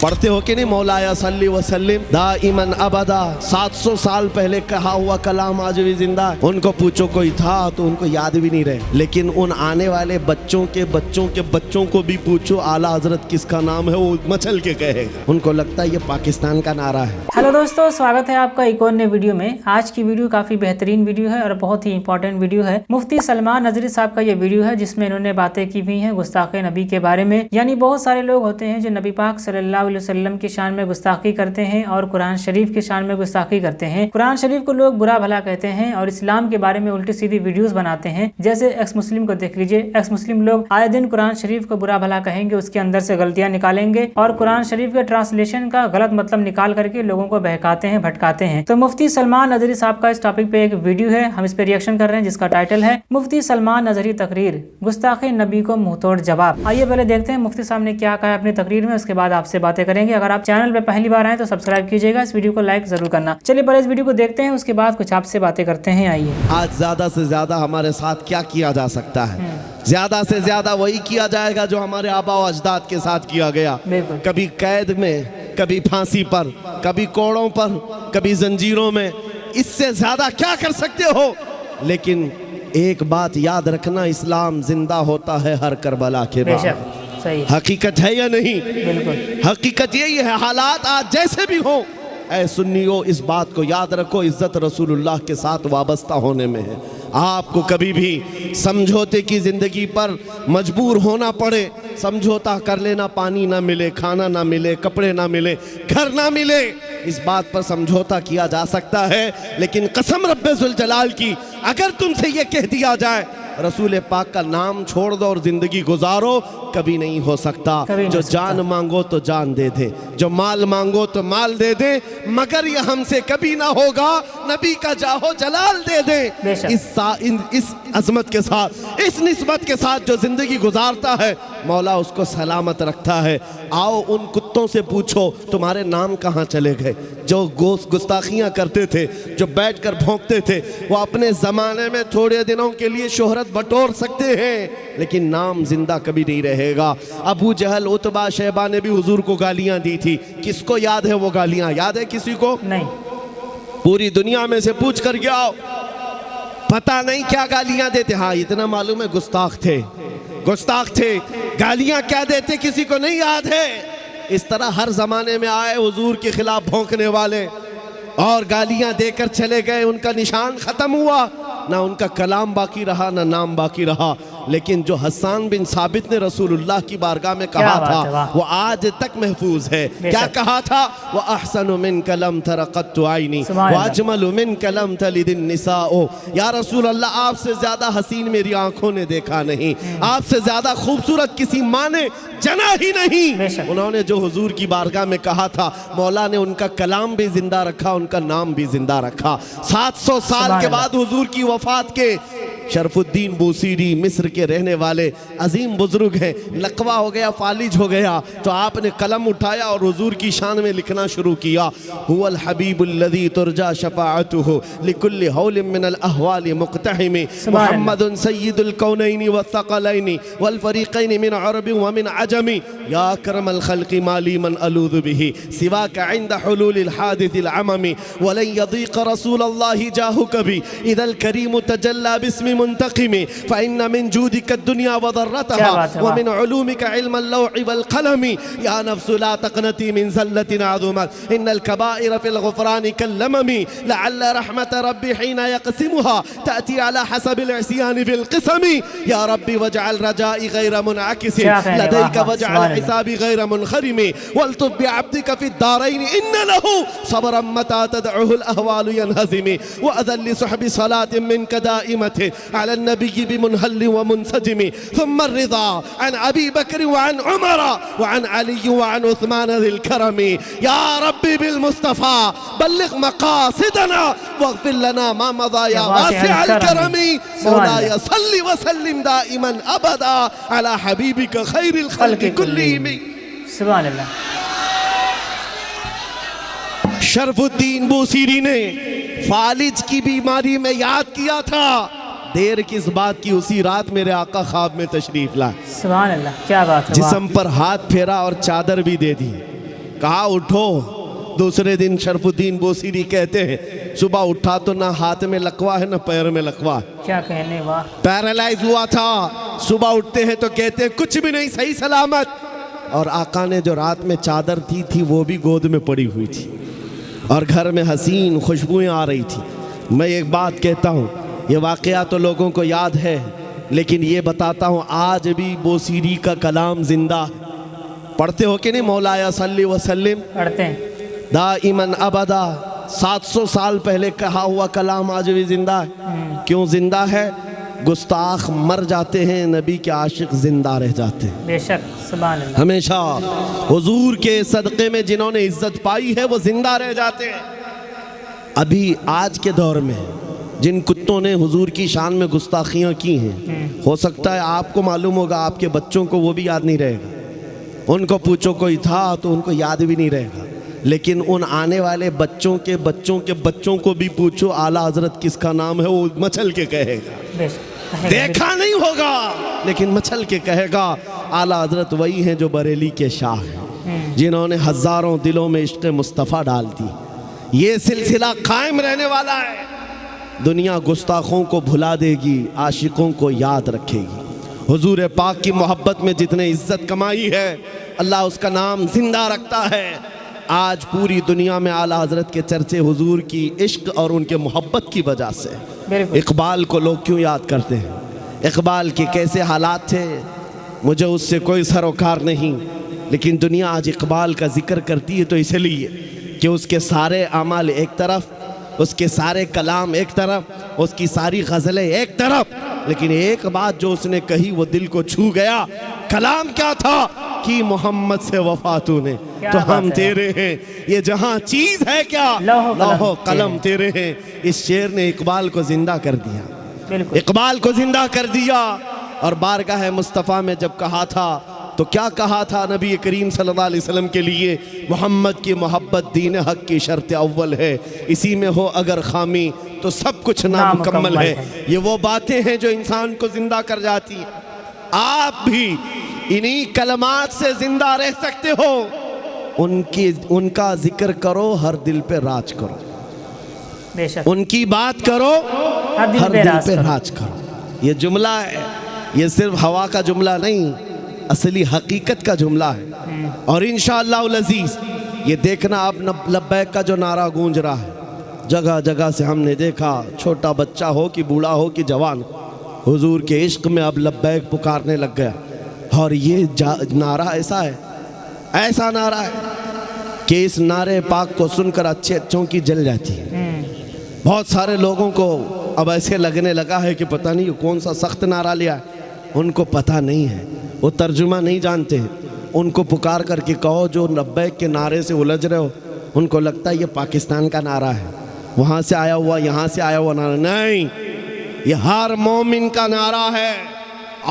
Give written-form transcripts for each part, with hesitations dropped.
पढ़ते हो कि नहीं, मौलाया सल्ली वसल्लिम दाइमन अबदा। 700 साल पहले कहा हुआ कलाम आज भी जिंदा है। उनको पूछो कोई था तो उनको याद भी नहीं रहे, लेकिन उन आने वाले बच्चों के बच्चों के बच्चों को भी पूछो आला हजरत किसका नाम है, वो मचल के कहेगा। उनको लगता है ये पाकिस्तान का नारा है। हेलो दोस्तों, स्वागत है आपका एक और नए वीडियो में। आज की वीडियो काफी बेहतरीन वीडियो है और बहुत ही इंपॉर्टेंट वीडियो है। मुफ्ती सलमान नजरी साहब का ये वीडियो है जिसमें इन्होंने बातें की हुई हैं गुस्ताखे नबी के बारे में। यानी बहुत सारे लोग होते हैं जो नबी पाक सल्लल्लाहु अलैहि वसल्लम की शान में गुस्ताखी करते हैं और कुरान शरीफ की शान में गुस्ताखी करते हैं। कुरान शरीफ को लोग बुरा भला कहते हैं और इस्लाम के बारे में उल्टी सीधी वीडियोस बनाते हैं। जैसे एक्स मुस्लिम को देख लीजिए, एक्स मुस्लिम लोग आए दिन कुरान शरीफ को बुरा भला कहेंगे, उसके अंदर से गलतियां निकालेंगे और कुरान शरीफ के ट्रांसलेशन का गलत मतलब निकाल करके लोगों को बहकाते हैं, भटकाते हैं। तो मुफ्ती सलमान नजरी साहब का इस टॉपिक पे एक वीडियो है, हम इस पे रिएक्शन कर रहे हैं जिसका टाइटल है मुफ्ती सलमान नजरी तकरीर, गुस्ताखे नबी को मुंहतोड़ जवाब। आइए पहले देखते हैं मुफ्ती साहब ने क्या कहा अपनी तकरीर में, उसके बाद आपसे बातें करेंगे। अगर आप चैनल पे पहली बार आए तो सब्सक्राइब कीजिएगा, इस वीडियो को लाइक जरूर करना। चलिए पहले इस वीडियो को देखते हैं, उसके बाद कुछ आपसे बातें करते हैं। आइए। आज ज्यादा से ज्यादा हमारे साथ क्या किया जा सकता है? ज्यादा से ज्यादा वही किया जाएगा जो हमारे आबा व अजदाद के साथ किया गया। कभी कैद में, कभी फांसी पर, कभी कोड़ों पर, कभी जंजीरों में। इससे ज्यादा क्या कर सकते हो? लेकिन एक बात याद रखना, इस्लाम जिंदा होता है हर करबला के बाद। सही। हकीकत है या नहीं? बिल्कुल हकीकत यही है। हालात आज जैसे भी हो, ऐ सुन्नियों इस बात को याद रखो, इज्जत रसूलुल्लाह के साथ वाबस्ता होने में है। आपको कभी भी समझौते की जिंदगी पर मजबूर होना पड़े, समझौता कर लेना, पानी ना मिले, खाना ना मिले, कपड़े ना मिले, घर ना मिले, इस बात पर समझौता किया जा सकता है। लेकिन कसम रब्बे जुल जलाल की, अगर तुमसे ये कह दिया जाए रसूल पाक का नाम छोड़ दो और जिंदगी गुजारो, कभी नहीं हो सकता। जो जान मांगो तो जान दे दे, जो माल मांगो तो माल दे दे, मगर ये हमसे कभी ना होगा, नबी का जाहो जलाल दे दे। इस अजमत के साथ, इस निस्बत के साथ जो जिंदगी गुजारता है, मौला उसको सलामत रखता है। आओ उन कुत्तों से पूछो तुम्हारे नाम कहाँ चले गए, जो गुस्ताखियाँ करते थे, जो बैठकर भौंकते थे। वो अपने ज़माने में थोड़े दिनों के लिए शोहरत बटोर सकते हैं, लेकिन नाम जिंदा कभी नहीं रहेगा। अबू जहल, उतबा, शैबा ने भी हुजूर को गालियाँ दी थी। किसको याद है वो गालियाँ? याद है किसी को? नहीं। पूरी दुनिया में से पूछ कर गया, पता नहीं क्या गालियाँ देते। हाँ इतना मालूम है गुस्ताख थे, गुस्ताख थे। गालियाँ क्या देते किसी को नहीं याद है। इस तरह हर जमाने में आए हुजूर के खिलाफ भौंकने वाले और गालियां देकर चले गए, उनका निशान खत्म हुआ, ना उनका कलाम बाकी रहा, ना नाम बाकी रहा। लेकिन जो हसन बिन साबित ने रसूलुल्लाह की बारगाह में कहा था वो आज तक महफूज है। क्या कहा था? वो अहसनु मिन कलम तरक़त्तु आइनी व अजमलु मिन कलम तलिदिन निसाओ। या रसूल अल्लाह, आपसे ज्यादा हसीन मेरी आंखों ने देखा नहीं, आपसे ज्यादा खूबसूरत किसी माँ ने जना ही नहीं। उन्होंने जो हुजूर की बारगाह में कहा था, मौला ने उनका कलाम भी जिंदा रखा, उनका नाम भी जिंदा रखा। 700 साल के बाद हुजूर की वफात के शरफुद्दीन बूसीरी मिस्र के रहने वाले अजीम बुजुर्ग हैं। लकवा हो गया, फालिज हो गया, तो आपने कलम उठाया और हुजूर की शान में लिखना शुरू किया। हुवल हबीबुल्लज़ी तुरजा शफ़ाअतुहु लिकुल्लि हौलिन मिनल अहवालि मुक़तहिमी मुहम्मदुन सय्यिदुल कौनैनि वस्सक़लैनि वल फ़रीक़ैनि मिन अरबि व मिन अजमी या करमल खल्क़ि माली मन अलूज़ु बिही सिवाका इंद हुलूलिल हादिसिल अममी वलन यदीक़ रसूलल्लाहि जाहु कभी इदल करीम तजल्ला बिस्मि मुंतक़िमी फ़इन्न मिन जूदिक दुनिया व ज़र्रतहा व मिन उलूमिक इल्मल लौहि वल क़लमी या नफ्सु ला तक़नती मिन ज़ल्लतिन अज़ुमत इन्नल कबाइर फ़िल ग़ुफ़रानि कल्लममी लअल्ल रहमत रब्बी हीना यक़सिमुहा तअती अला हसबिल इस्यानि फ़िल क़िसमी या रब्बी वजअल रजाई गैर मुनअकिस लदैक वजअल हिसाबी गैर मुनख़रिमी वल्तुफ़ बिअब्दिक फ़िद दारैनि इन्न लहू सबरन मता तदउहुल अहवालु यनहज़िमी व अज़ल लिसुहबि सलातिन मिनक दाइमतिन على النبي بمنهل ومنسجم ثم الرضا عن أبي بكر وعن عمر وعن علي وعن عثمان ذي الكرم يا ربي بالمصطفى بلغ مقاصدنا واغفر لنا ما مضى يا واسع الكرم مولاي صل وسلم دائما أبدا على حبيبك خير الخلق كلهم سبحان اللہ۔ शरफुद्दीन बूसीरी ने फालिज की बीमारी में याद किया था। देर किस बात की, उसी रात मेरे आका ख्वाब में तशरीफ लाए। सुभान अल्लाह, क्या बात है। जिस्म पर हाथ फेरा और चादर भी दे दी। کہا اٹھو. دوسرے دن شرف الدین بوسیری کہتے ہیں صبح اٹھا تو نہ ہاتھ میں لکوا ہے نہ پیر میں لکوا ہے. کیا کہنے، واہ. پیرالائز ہوا تھا. صبح اٹھتے ہیں تو کہتے ہیں کچھ بھی نہیں، صحیح سلامت. اور آقا نے جو رات میں چادر دی تھی وہ بھی گود میں پڑی ہوئی تھی اور گھر میں حسین خوشبوئیں آ رہی تھی. میں ایک بات کہتا ہوں، یہ واقعہ تو لوگوں کو یاد ہے، لیکن یہ بتاتا ہوں آج بھی بوسیری کا کلام زندہ. پڑھتے ہو کہ نہیں؟ مولایا صلی وسلم پڑھتے ہیں. دائماً ابدا. 700 سال پہلے کہا ہوا کلام آج بھی زندہ ہے. کیوں زندہ ہے؟ گستاخ مر جاتے ہیں، نبی کے عاشق زندہ رہ جاتے ہیں. بے شک، سبحان اللہ. ہمیشہ حضور کے صدقے میں جنہوں نے عزت پائی ہے وہ زندہ رہ جاتے ہیں. ابھی آج کے دور میں جن کتوں نے حضور کی شان میں گستاخیاں کی ہیں، ہو سکتا ہے آپ کو معلوم ہوگا، آپ کے بچوں کو وہ بھی یاد نہیں رہے گا. ان کو پوچھو کوئی تھا تو ان کو یاد بھی نہیں رہے گا. لیکن ان آنے والے بچوں کے بچوں کے بچوں کو بھی پوچھو اعلیٰ حضرت کس کا نام ہے، وہ مچل کے کہے گا. بے شک. دیکھا نہیں ہوگا لیکن مچل کے کہے گا اعلیٰ حضرت وہی ہیں جو بریلی کے شاہ ہیں، جنہوں نے ہزاروں دلوں میں عشق مصطفیٰ ڈال دی. یہ سلسلہ قائم رہنے والا ہے. دنیا گستاخوں کو بھلا دے گی، عاشقوں کو یاد رکھے گی. حضور پاک کی محبت میں جتنے عزت کمائی ہے اللہ اس کا نام زندہ رکھتا ہے. آج پوری دنیا میں اعلیٰ حضرت کے چرچے حضور کی عشق اور ان کے محبت کی وجہ سے. اقبال کو لوگ کیوں یاد کرتے ہیں؟ اقبال کے کیسے حالات تھے مجھے اس سے کوئی سروکار نہیں، لیکن دنیا آج اقبال کا ذکر کرتی ہے تو اس لیے کہ اس کے سارے اعمال ایک طرف، اس کے سارے کلام ایک طرف، اس کی ساری غزلیں ایک طرف، لیکن ایک بات جو اس نے کہی وہ دل کو چھو گیا. کلام کیا تھا کہ محمد سے وفا تو نے تو ہم تیرے ہیں، یہ جہاں چیز ہے کیا لوح و قلم تیرے ہیں. اس شعر نے اقبال کو زندہ کر دیا، اقبال کو زندہ کر دیا. اور بارگاہ مصطفیٰ میں جب کہا تھا تو کیا کہا تھا نبی کریم صلی اللہ علیہ وسلم کے لیے؟ محمد کی محبت دین حق کی شرط اول ہے، اسی میں ہو اگر خامی تو سب کچھ نامکمل ہے. یہ وہ باتیں ہیں جو انسان کو زندہ کر جاتی ہیں. آپ بھی انہی کلمات سے زندہ رہ سکتے ہو. ان کا ذکر کرو، ہر دل پہ راج کرو. بے شک. ان کی بات کرو، ہر دل پہ راج کرو. یہ جملہ ہے، یہ صرف ہوا کا جملہ نہیں، اصلی حقیقت کا جملہ ہے. اور انشاءاللہ العزیز یہ دیکھنا اب لبیک کا جو نعرہ گونج رہا ہے، جگہ جگہ سے ہم نے دیکھا، چھوٹا بچہ ہو کہ بوڑھا ہو کہ جوان، حضور کے عشق میں اب لبیک پکارنے لگ گیا. اور یہ نعرہ ایسا ہے، ایسا نعرہ ہے کہ اس نعرے پاک کو سن کر اچھے اچھوں کی جل جاتی ہے. بہت سارے لوگوں کو اب ایسے لگنے لگا ہے کہ پتہ نہیں کون سا سخت نعرہ لیا ہے. ان کو پتہ نہیں ہے، وہ ترجمہ نہیں جانتے. ان کو پکار کر کے کہو جو لبیک کے نعرے سے الجھ رہے ہو، ان کو لگتا ہے یہ پاکستان کا نعرہ ہے، وہاں سے آیا ہوا، یہاں سے آیا ہوا نعرہ. نہیں، یہ ہر مومن کا نعرہ ہے.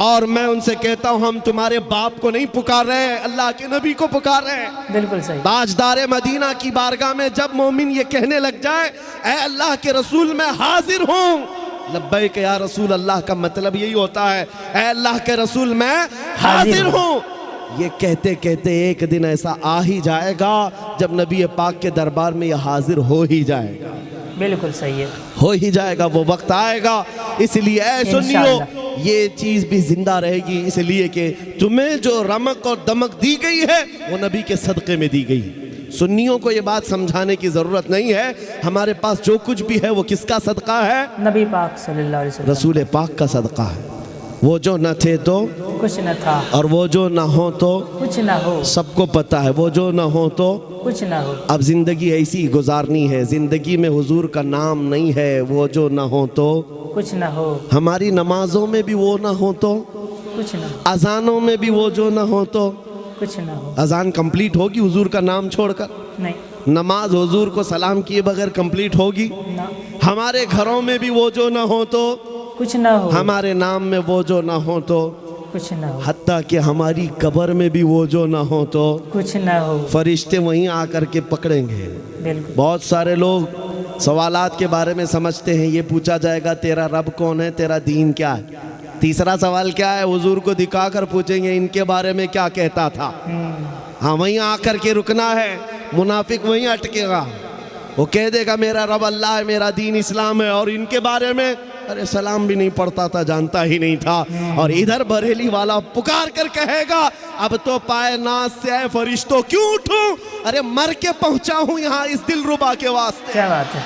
اور میں ان سے کہتا ہوں ہم تمہارے باپ کو نہیں پکار رہے ہیں، اللہ کے نبی کو پکار رہے ہیں. بالکل صحیح. تاجدار مدینہ کی بارگاہ میں جب مومن یہ کہنے لگ جائے اے اللہ کے رسول میں حاضر ہوں، لبیک یا رسول اللہ کا مطلب یہی ہوتا ہے اے اللہ کے رسول میں حاضر ہوں. یہ کہتے کہتے ایک دن ایسا آ ہی جائے گا جب نبی پاک کے دربار میں یہ حاضر ہو ہی جائے گا. بالکل صحیح ہے، ہو ہی جائے گا، وہ وقت آئے گا. اس لیے اے سنیو یہ چیز بھی زندہ رہے گی، اس لیے کہ تمہیں جو رمق اور دمک دی گئی ہے وہ نبی کے صدقے میں دی گئی. سنیوں کو یہ بات سمجھانے کی ضرورت نہیں ہے. ہمارے پاس جو کچھ بھی ہے وہ کس کا صدقہ ہے؟ نبی پاک صلی اللہ علیہ وسلم، رسول پاک کا صدقہ ہے. وہ جو نہ تھے تو کچھ نہ تھا، اور وہ جو نہ ہو تو کچھ نہ ہو. سب کو پتہ ہے وہ جو نہ ہو تو کچھ نہ ہو. اب زندگی ایسی گزارنی ہے، زندگی میں حضور کا نام نہیں ہے. وہ جو نہ ہو تو کچھ نہ ہو. ہماری نمازوں میں بھی وہ نہ ہو تو کچھ نہ ہو. اذانوں میں بھی وہ جو نہ ہو تو کچھ نہ ہو. اذان کمپلیٹ ہوگی حضور کا نام چھوڑ کر؟ نہیں. نماز حضور کو سلام کیے بغیر کمپلیٹ ہوگی؟ نہ. ہمارے گھروں میں بھی وہ جو نہ ہو تو کچھ نہ ہو. ہمارے نام میں وہ جو نہ ہو تو کچھ نہ ہو. حتیٰ کہ ہماری قبر میں بھی وہ جو نہ ہو تو کچھ نہ ہو. فرشتے وہیں آ کر کے پکڑیں گے. بالکل. بہت سارے لوگ سوالات کے بارے میں سمجھتے ہیں یہ پوچھا جائے گا تیرا رب کون ہے، تیرا دین کیا ہے. تیسرا سوال کیا ہے؟ حضور کو دکھا کر پوچھیں گے ان کے بارے میں کیا کہتا تھا. हाँ वहीं आकर के रुकना है, मुनाफिक वहीं अटकेगा, वो कह देगा मेरा रब अल्लाह है, मेरा दीन इस्लाम है, और इनके बारे में अरे सलाम भी नहीं पढ़ता था, जानता ही नहीं था। और इधर बरेली वाला पुकार कर कहेगा अब तो पाए नाज से आए फरिश्तों क्यों उठूं, अरे मर के पहुंचा हूं यहाँ इस दिलरुबा के वास्ते। क्या बात है।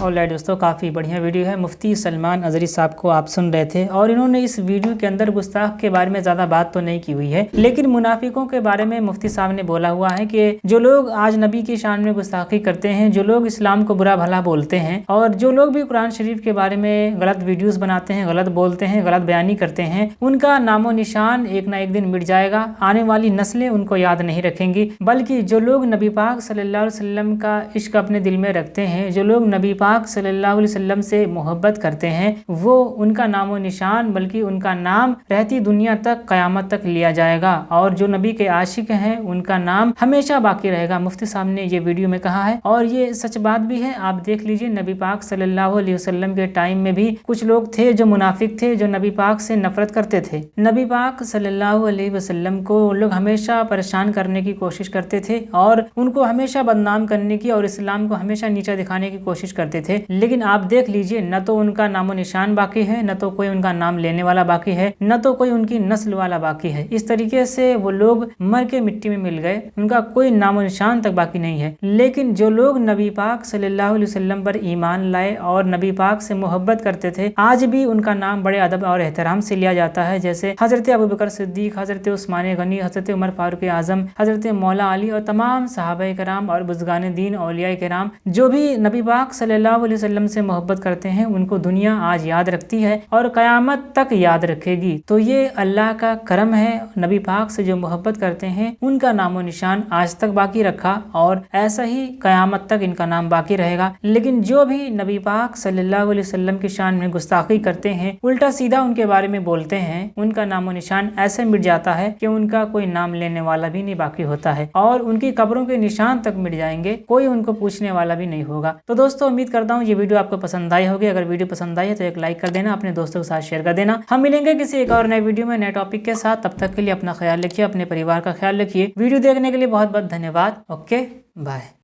ऑलराइट दोस्तों, काफ़ी बढ़िया वीडियो है। मुफ्ती सलमान अजहरी साहब को आप सुन रहे थे और इन्होंने इस वीडियो के अंदर गुस्ताख के बारे में ज़्यादा बात तो नहीं की हुई है, लेकिन मुनाफिकों के बारे में मुफ्ती साहब ने बोला हुआ है कि जो लोग आज नबी की शान में गुस्ताखी करते हैं, जो लोग इस्लाम को बुरा भला बोलते हैं और जो लोग भी कुरान शरीफ के बारे में गलत वीडियोस बनाते हैं, गलत बोलते हैं, गलत बयानी करते हैं, उनका नामो निशान एक ना एक दिन मिट जाएगा। आने वाली नस्लें उनको याद नहीं रखेंगी, बल्कि जो लोग नबी पाक सल्लल्लाहु अलैहि वसल्लम का इश्क अपने दिल में रखते हैं, जो लोग नबी पाक सल्लल्लाहु अलैहि वसल्लम से मोहब्बत करते हैं, वो उनका नामो निशान बल्कि उनका नाम रहती दुनिया तक क़यामत तक लिया जाएगा, और जो नबी के आशिक हैं उनका नाम हमेशा बाकी रहेगा। मुफ्ती साहब ने ये वीडियो में कहा है और ये सच बात भी है। आप देख लीजिए, नबी पाक सल्लल्लाहु अलैहि वसल्लम के टाइम में भी कुछ लोग थे जो मुनाफिक थे, जो नबी पाक से नफरत करते थे। नबी पाक सल्लल्लाहु अलैहि वसल्लम को लोग हमेशा परेशान करने की कोशिश करते थे और उनको हमेशा बदनाम करने की और इस्लाम को हमेशा नीचा दिखाने की कोशिश करते थे। लेकिन आप देख लीजिए, न तो उनका नामो निशान बाकी है, न तो कोई उनका नाम लेने वाला बाकी है, न तो कोई उनकी नस्ल वाला बाकी है। इस तरीके से वो लोग मर के मिट्टी में मिल गए, उनका कोई नामो निशान तक बाकी नहीं है। लेकिन जो लोग नबी पाक सल्लल्लाहु अलैहि वसल्लम पर ईमान लाए और नबी पाक से मोहब्बत करते थे, आज भी उनका नाम बड़े अदब और एहतराम से लिया जाता है, जैसे हजरत अबू बकर सिद्दीक, हजरत उस्मान गनी, हजरत उमर फारूक आजम, हजरत मौला अली और तमाम सहाबा कराम और बुज़ुर्गान दीन औलिया कराम जो भी नबी पाक सल्लल्लाहु अलैहि वसल्लम से मोहब्बत करते हैं, उनको दुनिया आज याद रखती है और क़यामत तक याद रखेगी। तो ये अल्लाह का करम है, नबी पाक से जो मोहब्बत करते हैं उनका नामो निशान आज तक बाकी रखा और ऐसा ही क़यामत तक इनका नाम बाकी रहेगा। लेकिन जो भी नबी पाक सल्लल्लाहु अलैहि वसल्लम की शान में गुस्ताखी करते हैं, उल्टा सीधा उनके बारे में बोलते हैं, उनका नामो निशान ऐसे मिट जाता है कि उनका कोई नाम लेने वाला भी नहीं बाकी होता है और उनकी कब्रों के निशान तक मिट जाएंगे, कोई उनको पूछने वाला भी नहीं होगा। तो दोस्तों, उम्मीद करता हूँ ये वीडियो आपको पसंद आई होगी। अगर वीडियो पसंद आई है तो एक लाइक कर देना, अपने दोस्तों के साथ शेयर कर देना। हम मिलेंगे किसी एक और नए वीडियो में नए टॉपिक के साथ। तब तक के लिए अपना ख्याल रखिए, अपने परिवार का ख्याल रखिए। वीडियो देखने के लिए बहुत बहुत धन्यवाद। Okay, bye.